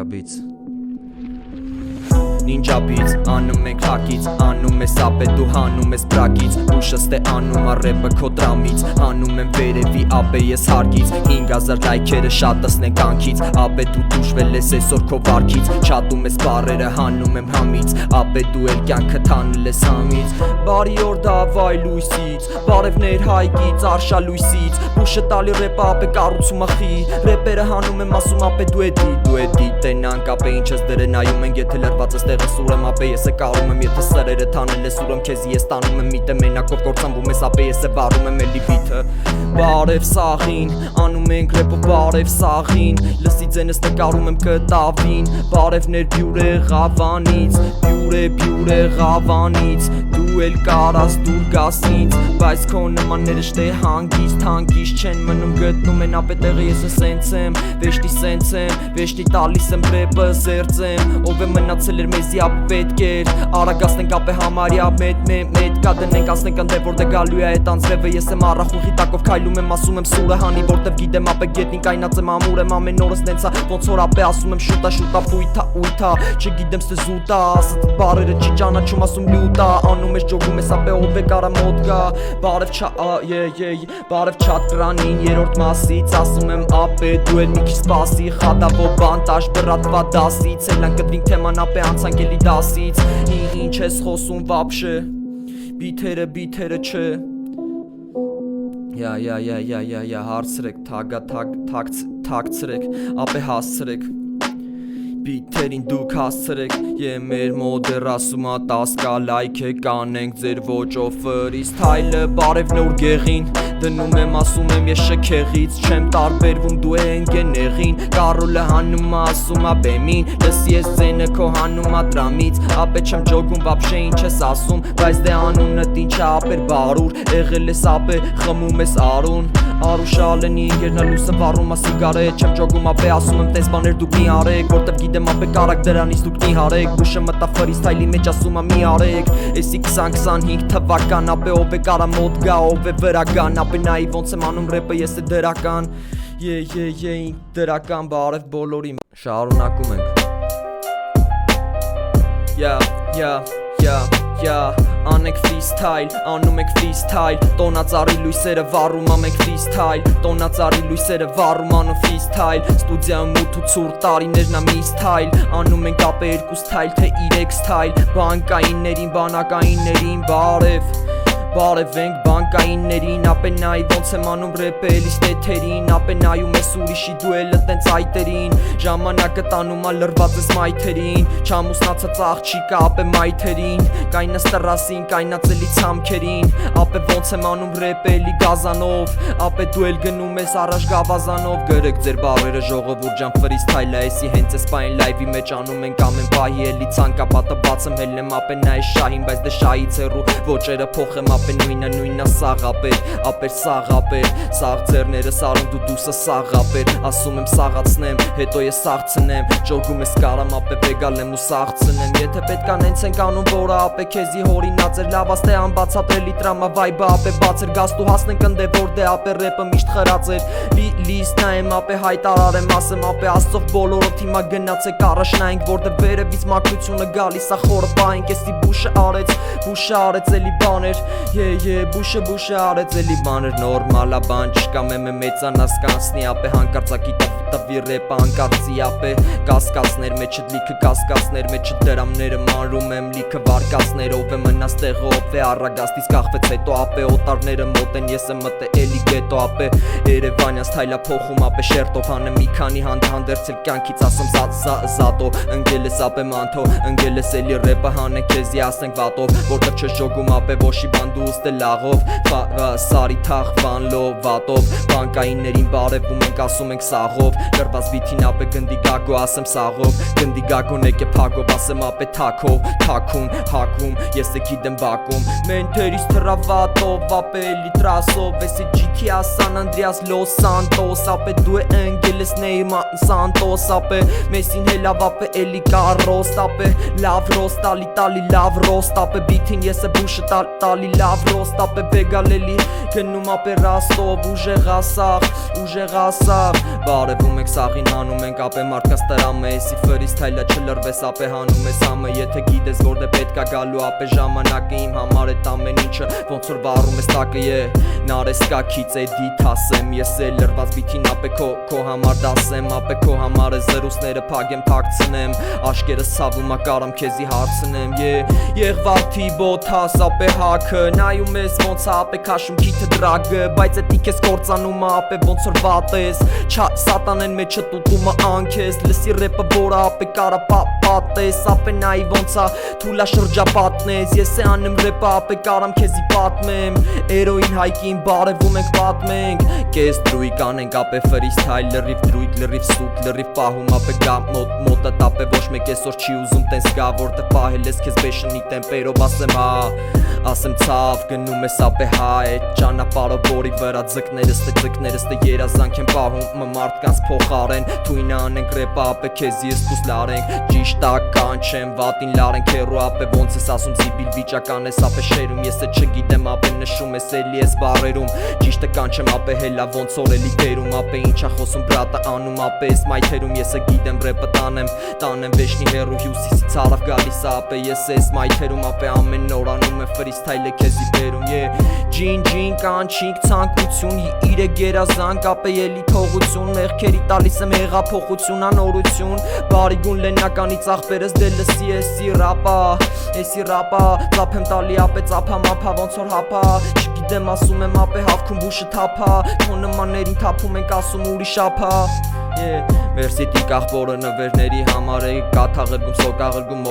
Beats Ninja Beats, անում ենք հակից, անում ես ապե դու հանում ես բրակից Ուշս թե անում առեպը քո տրամից, անում եմ վերևի ապե ես հարկից 5000 լայքերը շատսնենք անքից, ապե դու դուժվել ես այսօր քո վարքից Չատում ես բարերը հանում եմ համից, ապե դու էլ կյանքը թանել ես համից Բարի օր դավայ լույսից, բարևներ հայկից, արշա լույսից Ուշը տալի ռեպը ապե կառուցում ախի, ռեպերը հանում եմ ասում ապե դու էդի Տենանք ապե ինչ ես դրե նայում ենք եթե լրված ես տեղս ուրեմ ապե ես է կարում եմ եթե սրերը թանել ես ուրեմ քեզի ես տանում եմ միտը մենակով կործանվում ես ապե ես է վարում եմ էլի բիթը Բարև սաղին, անում ենք ռեպը բարև սաղին Լսի ձենս նկարում եմ կտավին Բարևներ բյուրե ղավանից, բյուրե ղավանից Դու էլ կարաս դուր գաս ինձ Բայց քո նմանները շտե հանգիստ չեն մնում գտնում են ապե տեղը ես է սենց եմ Վեշտի սենց եմ, վեշտի տալիս եմ ռեպը զերծեմ Ով է մնացել էր մեզի ապե պետք էր Արագ ասնենք ապե համարյա մետ կա դնենք ասնենք ընդ է որտե գալու է այդ անձրևը Ես եմ առախուղի տակով քայլում եմ ասում եմ սուրը հանի Որտև գիտեմ ապե գետնին կայնած եմ ամուր եմ ամեն օրս նենցա Ոնց որ ապե ասում եմ շուտա պույթա Չգիտեմ ստե զուտա ասած բարերը չի ճանաչում ասում լյուտա Անում ես ջոգում ես ապե ով է կարա մոտ գա Բարև չատ կրանին երորդ մասից ասում եմ ապե դու էլ մի քիչ սպասի Խադավո բանտաժ բրատվա դասից Էլ անկտրինք թեման ապե անցանք էլի դասից Ինչ ես խոսում վաբշե Բիթերը չէ հարցրեք թակցրեք ապե հասցրեք Բիթերին դուք հասցրեք մեր մոդեր ասումա 10 կա լայք է կանենք ձեր ոճով ֆրիստայլը բարև նոր գեղին Դնում եմ ասում եմ ես շքեղից Չեմ տարբերվում դու ենգենեղին Կարոլը հանում ասում բեմին Լսի ես ձենը քո հանում տրամից Ապե չեմ ջոգում վաբշե ինչ ես ասում Բայց դե անունըտ ինչ է ապեր բարուր Եղել ես ապե խմում ես արուն Արուշալենի ինգերնա լուսը վառում ասիգարետ Չեմ ջոգում ապե ասում եմ տես բաներ դուք մի արեք Որտև գիտեմ ապե կարակ դրանից դուք մի հարեք Բուշը մտա ֆրիստայլի մեջ ասում մի արեք Էսի 20-25 թվական ապե ով է կարա մոտ գա ով է վրական Ապե նայի ոնց եմ անում ռեպը ես է դրական դրական բարև բոլորին Շարունակում ենք Անենք ֆրիստայլ, անում եք ֆրիստայլ Տոնածառի լույսերը վառում ամենք ֆրիստայլ Տոնածառի լույսերը վառում անում ֆրիստայլ Ստուդիայում ութ ու ցուրտ տարիներն ամի սթայլ Անում ենք ապե 2 սթայլ թե 3 սթայլ Բանկայիններին, բանակայիններին Բարև ենք բանկայիններին Ապե նայի ոնց եմ անում ռեպը էլիս տեթերին Ապե նայում ես ուրիշի դու էլ տենց այտերին Ժամանակը տանում ա լրված ես մայթերին Չամուսնացած աղջիկը ապե մայթերին Կայնաս տրասին, կայնաց էլի ցամքերին Ապե ոնց եմ անում ռեպը էլի գազանով Ապե դու էլ գնում ես առաջ գավազանով Գրեք ձեր բարերը ժողովուրդ ջան ֆրիստայլը Էսի հենց ես պայն լայվի մեջ անում ենք ամեն պահի էլի ցանկապատը բացեմ հելնեմ ապե նայ շահին Բայց դե շահից հեռու ոճերը փոխեմ Ապե նույնա սաղ ապեր սաղ ապեր Սաղ ձերները սարում դու դուսը սաղ ապեր Ասում եմ սաղացնեմ, հետո ես սաղցնեմ Ջոգում ես կարամ ապե վեգալեմ ու սաղցնեմ Եթե պետք անենց ենք անում որը ապե քեզի հորինած էր Լավ աստե անբացատրելի տրամա վայբը ապե բաց էր Գաստու հասնենք ընդ է որ դե ապե ռեպը միշտ խրած էր Լիստ նայեմ ապե հայտարարեմ ասեմ ապե աստծով բոլորով հիմա գնացեք առաջ նայենք Որտե վերևից մաքրությունը գալիս ա խորը պահենք Էսի բուշը արեց էլի բաներ Բուշը արեց էլի բաներ նորմալ ա բան չկա մեմը մեծանաս կանցնի ապե հանկարծակի տվի ռեպը հանկարծի ապե կասկածներ մեջը լիքը կասկածներ մեջը դրամները մանրում եմ լիքը վարկածներ ով է մնաս տեղը ով է առագաստից կախվեց հետո ապե օտարները մոտ են ես եմ մտե էլի գետո ապե Երևանյան սթայլա փոխում ապե շերտով հանեմ մի քանի հանդերձել կյանքից ասում զատո ընկել ես ապե մանթո ընկել ես էլի ռեպը հանենք քեզի ասենք վատով որտեղ չես ջոգում ապե ոշի բան դու ուստե լաղով սարի թաղվան լովատով բանկայիններին բարևում ենք ասում ենք սաղով լրված բիթին ապե գնդի գագո ասեմ սաղով գնդի գագոն եկե փակով ասեմ ապե թակով թակում հակում ես է գիտեմ բակում մենթերից թրավատով ապե լիտրասով էսի GTA San Andreas Los Santos ապե դու է ընկելես Neymar Santos ապե մեսին հելավ ապե էլի կարոս ապե լավ ռոստ տալի լավ ռոստ ապե բիթին ես է բուշը տալի լավ ռոստ ապե բեգալելի գնում ապե ռաստով ուժեղ ասավ բարևում Հանում ենք սաղին հանում ենք ապե մարդկանց տրամը Էսի ֆրիստայլը չլրվես ապե հանում ես համը Եթե գիտես որ դե պետք է գալու ապե ժամանակը իմ համար էդ ամեն ինչը ոնց որ վառում ես տակը Նարես կակից էդիտ ասեմ ես էլ լրված բիթին ապե քո համար դասեմ ապե քո համար է զրուսները փագեմ թաքցնեմ Աշկերս ցավում ակարամ քեզի հարցնեմ Եղվարդի բոթաս ապե հաքը նայում ես ոնց ապե քաշում քիթը դրագը բայց էդի քեզ կործանում ապե ոնց որ վատ ես սատանեն մեջը տուտումը անքես լսի ռեպը որը ապե կարա պատես ապե նայի ոնց է թուլա շրջապատնես ես է անում ռեպը ապե կարամ քեզի պատմեմ Էրոին հայկին բարևում ենք պատմենք Կես դրույք անենք ապե ֆրիստայլ լրիվ դրույք լրիվ սուտ լրիվ պահում ապե գա մոտը տապե ոչ մեկ այսօր չի ուզում տենց գա որտեղ պահել ես քեզ բեշնի տեմպերով ասեմ ցավ գնում ես ապե հա այդ ճանապարհը որի վրա ձկներս դե երազանք են պահում մարդկանց փոխարեն թույնը անենք ռեպը ապե քեզի ես դուս լարենք ճիշտ կանչեմ վատին լարենք հերո ապե ոնց ես ասում զիբիլ վիճական ես ապե շերում ես է չգիտեմ ապե նշում ես էլի ես բարերում ճիշտը կանչեմ ապե հելա ոնց օրելի դերում ապե ինչա խոսում բրատը անում ապե ես մայթերում ես է գիտեմ ռեպը տանեմ վեշնի հերո հյուսիսից հարավ գալիս ապե ես ես մայթերում ապե ամեն օր անում է ֆրիստայլը քեզի բերում ջին կանչինք ցանկություն իրե գերազանք ապե ելի թողություն մեղքերի տալիս եմ հեղափոխություն անորություն բարի գուն լենականից աղբերս դե լսի էսի ռապա ծափեմ տալի ապե ծափա մափա ոնց որ հապա չգիտեմ ասում եմ ապե հավքում բուշը թափա քո նմաններին թափում ենք ասում ուրիշ ափա Մերսիտի կաղբորը նվերների համար է կաթաղրգում, սոկաղրգում,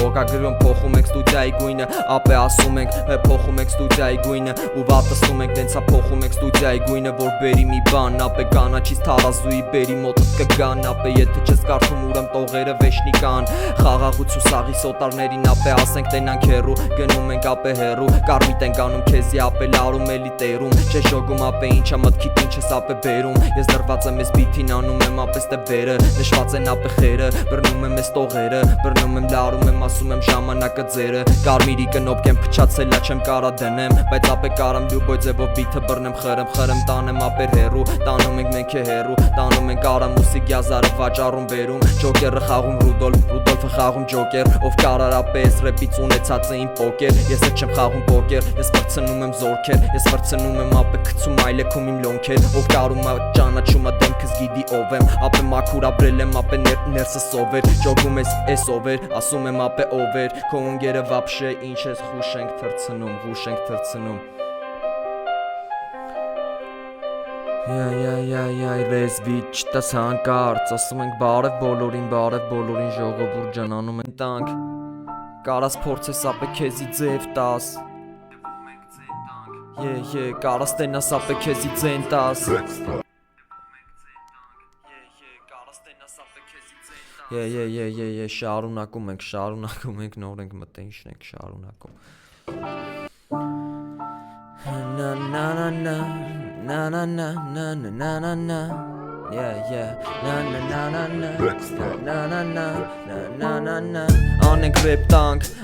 հոգագրում փոխում ենք ստուդիայի գույնը ապե ասում ենք փոխում ենք ստուդիայի գույնը ու վատստում ենք դենցա փոխում ենք ստուդիայի գույնը որ բերի մի բան ապե կանաչից թարազուի բերի մոտդ կգան ապե եթե չես կարդում ուրեմ տողերը վեշնի կան խաղաղություն սաղի սոտարներին ապե ասենք տենանք հերու գնում ենք ապե հերու կարմիտ ենք անում քեզի ապե լարում էլի տերում չէ շոգում ապե ինչա մտքիդ ինչ ես ապե բերում ես դրված եմ ես բիթին անում եմ ապես տե բերը նշված են ապե խերը բռնում եմ ես տողերը բռնում եմ լարում եմ ասում եմ ժամանակը ձերը կարմիրի կնոպք եմ փչացելա չեմ կարա դնեմ բայց ապե կարամ լյուբոյ ձևով բիթը բռնեմ խրեմ տանեմ ապե հերու տանում ենք մենք է հերու տանում ենք արամուսի գյազարը վաճառում բերում ջոկերը խաղում ռուդոլֆը խաղում ջոկեր ով կարար ապե ես ռեպից ունեցած է իմ պոկեր ես էլ չեմ խաղում պոկեր ես վրցնում եմ զորքեր ես վրցնում եմ ապե գցում այլեքում իմ լոնքեր ով կարում է ճանաչում է դեմքս գիտի ով եմ ապե մաքուր ապրել եմ ապե ներսս ով էր ջոգում ես ով էր ասում եմ ապե ով էր քո ընկերը վաբշե ինչ ես խուշ ենք թրցնում Ռեզվի չտաս հանկարծ ասում ենք բարև բոլորին ժողովուրդ ջան անում են տանք կարաս փորձես ապե քեզի ձև տաս կարաս տենաս ապե քեզի ձեն տաս շարունակում ենք նոր ենք մտենիշն ենք շարունակում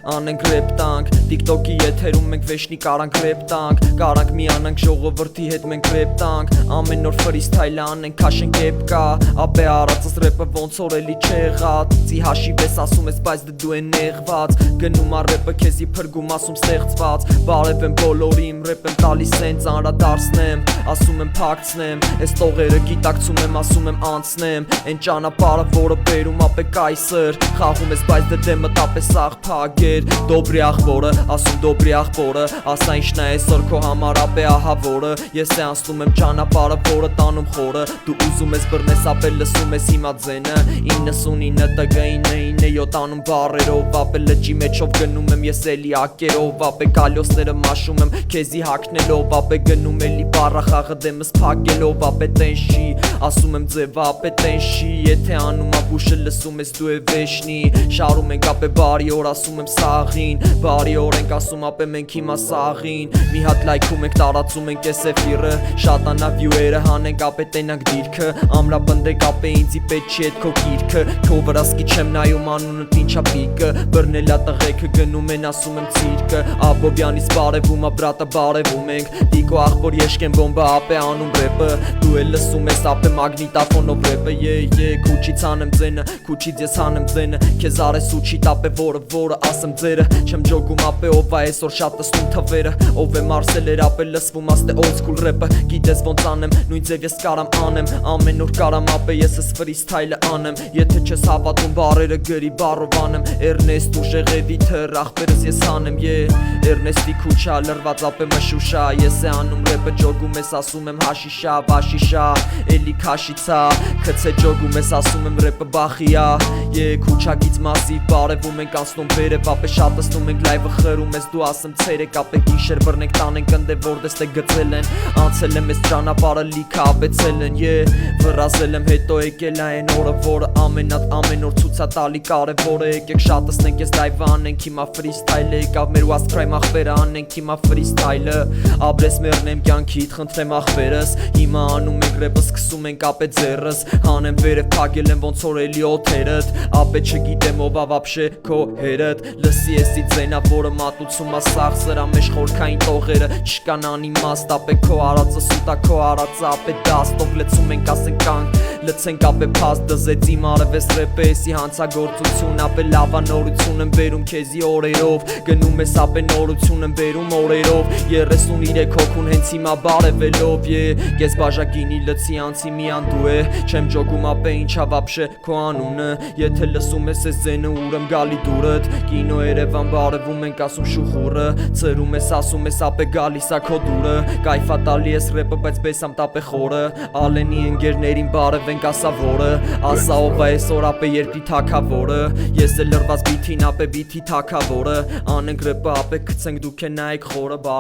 Անենք ռեպ տանք TikTok-ի եթերում մենք վեշնի կարանք ռեպ տանք Կարանք միանանք ժողովրդի հետ մենք ռեպ տանք Ամեն օր ֆրիստայլը անենք քաշենք էպկա Ապե արածս ռեպը ոնց որ էլի չեղած Ծի հաշիվ ես ասում ես բայց դու են նեղված Գնում ա ռեպը քեզի փրկում ասում ստեղծված Բարև եմ բոլորին ռեպ եմ տալիս սենց անդրադարձնեմ Ասում եմ փակցնեմ Այս տողերը գիտակցում եմ ասում եմ անցնեմ Են ճանապարհը որը բերում ապե կայսր Խաղում ես բայց դե դեմդ ապե սաղ փագեր Դոբրի աղբորը ասում դոբրի աղբորը Ասա ինչն է այսօր քո համար ապե ահա որը Ես է անցնում եմ ճանապարհը որը տանում խորը Դու ուզում ես բռնես ապե լսում ես հիմա ձենը 99 տգ9 անում բարերով ապե լճի մեջով գնում եմ ես էլի ակերով ապե կալյոսները մաշում եմ քեզի հակնելով ապե գնում էլի բառախաղը դեմս փակելով ապե տենշի ասում եմ ձև ապե տենշի եթե անում աբուշը լսում ես դու է վեշնի շարում ենք ապե բարի օր ասում եմ սաղին բարի օր ենք ասում ապե մենք հիմա սաղին մի հատ լայքում ենք տարածում ենք այս էֆիրը շատանա վյուերը հանենք ապե տենանք դիրքը ամրապնդեք ապե ինձի պետք չի այդ քո գիրքը քո վրա սկի չեմ նայում անունդ ինչա պիկը բռնելա տղեկը գնում են ասում եմ ցիրկը Աբովյանից բարևում ա բրատը բարևում ենք Դիկո աղբոր եշկեն բոմբա ապե անում ռեպը Դու էլ լսում ես ապե մագնիտաֆոնով ռեպը Քուչից անեմ ձենը քուչից ես անեմ ձենը Քեզ արես ու չի տապե որը ասեմ ձերը Չեմ ջոգում ապե ով ա այսօր շատ տստում թվերը Ով է մարսել էր ապե լսվում աստ է old school ռեպը Գիտես ոնց անեմ նույն ձև ես կարամ անեմ Ամեն օր կարամ ապե ես ես ֆրիստայլը անեմ Եթե չես հավատում բարերը գրի բարով անեմ Էրնեստ ու Ժեղևի թր աղբերս ես անեմ Էրնեստի քուչա լրված ապե մշուշա Ես է անում ռեպը ջոգում ես ասում եմ հաշիշա բաշիշա Էլի քաշիցա Քցե ջոգում ես ասում եմ ռեպը բախիա Քուչագից մասիվ բարևում ենք անցնում վերև ապե շատստում ենք լայվը խրում ես դու ասեմ ցերեկ ապե գիշեր բռնենք տանենք ընդ որտես թե գծել են Անցել եմ ես ճանապարհը լիքը ապեցել են Վրազել եմ հետո եկել այն օրը որը ամեն օր ցույցա տալի կարևորը Եկեք շատստենք ես լայվը անենք հիմա ֆրիստայլը Եկավ մեր was crime ախվերը անենք հիմա ֆրիստայլը Աբրես մեռնեմ կյանքիդ խնդրեմ ախվերս Հիմա անում ենք ռեպը սկսում ենք ապե ձեռս Հանեմ վերև փակել եմ ոնց որ էլի օթերդ Ապե չգիտեմ ով ա վաբշե քո հերդ Լսի եսի ձենա որը մատուցում ա սաղ սրա մեջ խորքային տողերը Չկան անիմաստ ապե քո արածը սուտա քո արածը ապե դաստով լեցում ենք ասենք կանք Լցենք ապե փաստ դզեց իմ արևես ռեպը եսի հանցագործություն ապե լավանորություն եմ բերում քեզի օրերով Գնում ես ապե նորություն եմ բերում օրերով 33 հոգուն հենց հիմա բարևելով Կես բաժակինի լցի անցի միան դու է Չեմ ջոգում ապե ինչա վաբշե քո անունը Եթե լսում ես ես ձենը ուրեմ գալի դուրդ Կինո Երևան բարևում ենք ասում շուխուրը Ծրում ես ասում ես ապե գալիս ա քո դուրը Կայֆա տալի ես ռեպը բայց բեսամ տապե խորը Ալենի ընկերներին բարևենք ասա որը Ասա ով ա այսօր ապե երկրի թագավորը Ես էլ լրված բիթին ապե բիթի թագավորը Անենք ռեպը ապե գցենք դուք է նայեք խորը